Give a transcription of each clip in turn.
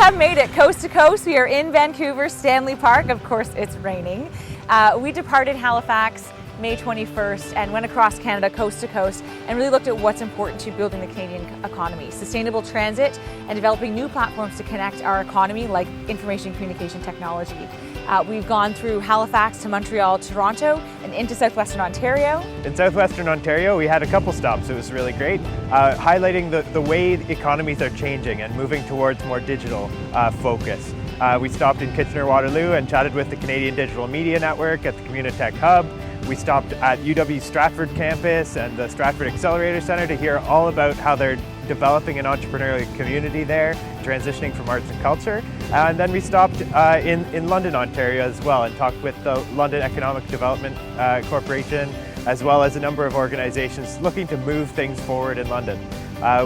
have made it coast to coast. We are in Vancouver, Stanley Park. Of course, it's raining. We departed Halifax May 21st and went across Canada coast to coast and really looked at what's important to building the Canadian economy, sustainable transit and developing new platforms to connect our economy like information communication technology. We've gone through Halifax to Montreal, Toronto, and into southwestern Ontario. In southwestern Ontario, we had a couple stops. It was really great, highlighting the way economies are changing and moving towards more digital focus. We stopped in Kitchener-Waterloo and chatted with the Canadian Digital Media Network at the Communitech Hub. We stopped at UW Stratford campus and the Stratford Accelerator Centre to hear all about how they're developing an entrepreneurial community there, transitioning from arts and culture. And then we stopped in London, Ontario as well and talked with the London Economic Development Corporation as well as a number of organizations looking to move things forward in London.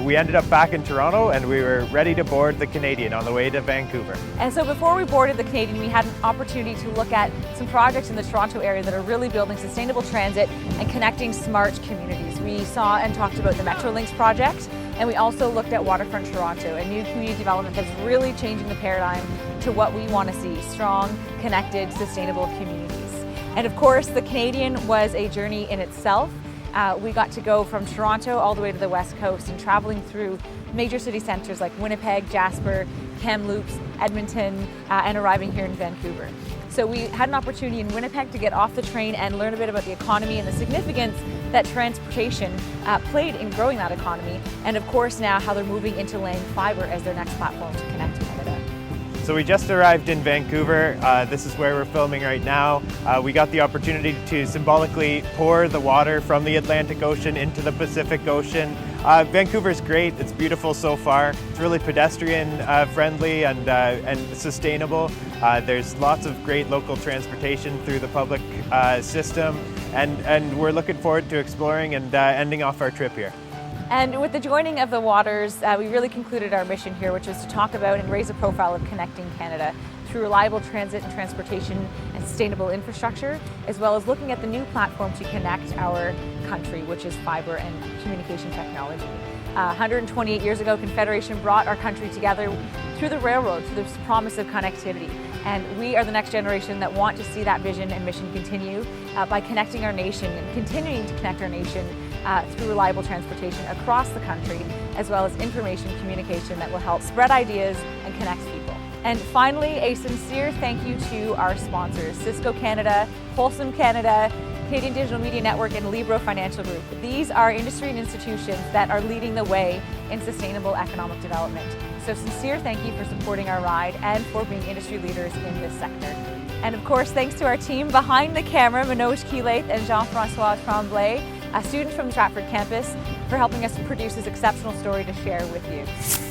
We ended up back in Toronto and we were ready to board the Canadian on the way to Vancouver. And so before we boarded the Canadian, we had an opportunity to look at some projects in the Toronto area that are really building sustainable transit and connecting smart communities. We saw and talked about the Metrolinx project, and we also looked at Waterfront Toronto, a new community development that's really changing the paradigm to what we want to see, strong, connected, sustainable communities. And of course, the Canadian was a journey in itself. We got to go from Toronto all the way to the West Coast and traveling through major city centres like Winnipeg, Jasper, Kamloops, Edmonton, and arriving here in Vancouver. So we had an opportunity in Winnipeg to get off the train and learn a bit about the economy and the significance that transportation played in growing that economy, and of course now how they're moving into laying fibre as their next platform to connect Canada. So we just arrived in Vancouver. This is where we're filming right now. We got the opportunity to symbolically pour the water from the Atlantic Ocean into the Pacific Ocean. Vancouver's great. It's beautiful so far. It's really pedestrian friendly and sustainable. There's lots of great local transportation through the public system, and we're looking forward to exploring and ending off our trip here. And with the joining of the waters, we really concluded our mission here, which was to talk about and raise the profile of connecting Canada through reliable transit and transportation and sustainable infrastructure, as well as looking at the new platform to connect our country, which is fibre and communication technology. 128 years ago, Confederation brought our country together through the railroad, through this promise of connectivity. And we are the next generation that want to see that vision and mission continue by connecting our nation and continuing to connect our nation through reliable transportation across the country, as well as information communication that will help spread ideas and connect people. And finally, a sincere thank you to our sponsors, Cisco Canada, Wholesome Canada, Canadian Digital Media Network, and Libro Financial Group. These are industry and institutions that are leading the way in sustainable economic development. So sincere thank you for supporting our ride and for being industry leaders in this sector. And of course, thanks to our team behind the camera, Manoj Kilaith and Jean-Francois Tremblay, students from the Stratford campus, for helping us produce this exceptional story to share with you.